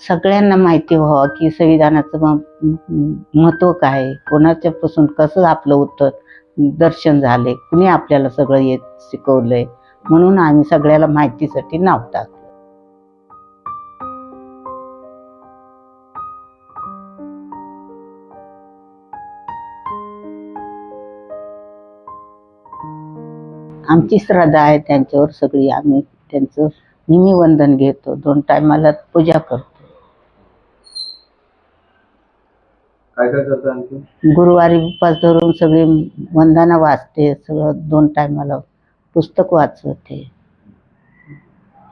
सगळ्यांना माहिती व्हावं की संविधानाचं महत्त्व काय आहे, कोणाच्यापासून कसं आपलं उत्तर दर्शन झाले, कुणी आपल्याला सगळं येत शिकवलंय, म्हणून आम्ही सगळ्याला माहितीसाठी नाव टाकलं. आमची श्रद्धा आहे त्यांच्यावर सगळी. आम्ही त्यांचं नेहमी वंदन घेतो, 2 टायमाला पूजा करतो. काय काय करता आणखी? गुरुवारी उपास धरून सगळी वंदना वाचते, सगळं 2 टायमाला पुस्तक वाचते,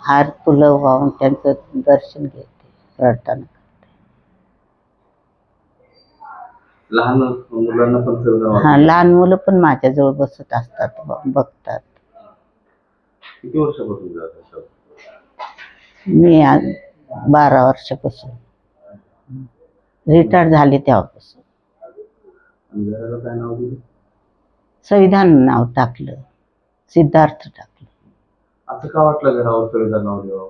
हार फुलं वाहून त्यांचं दर्शन घेते, प्रार्थना करते. लहान मुलांना पण संविधान हा, लहान मुलं पण माझ्याजवळ बसत असतात, बघतात. किती वर्षापासून जातात? मी आज 12 वर्षापासून, रिटायर झाले तेव्हापासून. आणि घराला काय नाव दिलं? संविधान नाव टाकलं, सिद्धार्थ टाकलं. असं का वाटलं घरावर संविधान नाव द्यावं?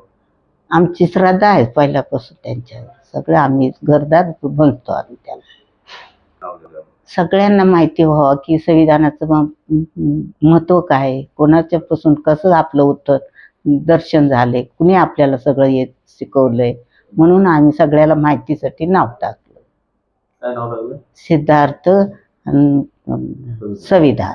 आमची श्रद्धा आहे पहिल्यापासून त्यांच्यावर. सगळं आम्ही घरदार बनतो आम्ही त्याला. नाव द्यावं. सगळ्यांना माहिती व्हावं की संविधानाचं महत्त्व काय आहे, कोणाच्यापासून कसं आपलं उत्तर दर्शन झाले, कुणी आपल्याला सगळं येत शिकवलंय, म्हणून आम्ही सगळ्याला माहितीसाठी नाव टाकलं. काय नाव टाकलं? सिद्धार्थ संविधान.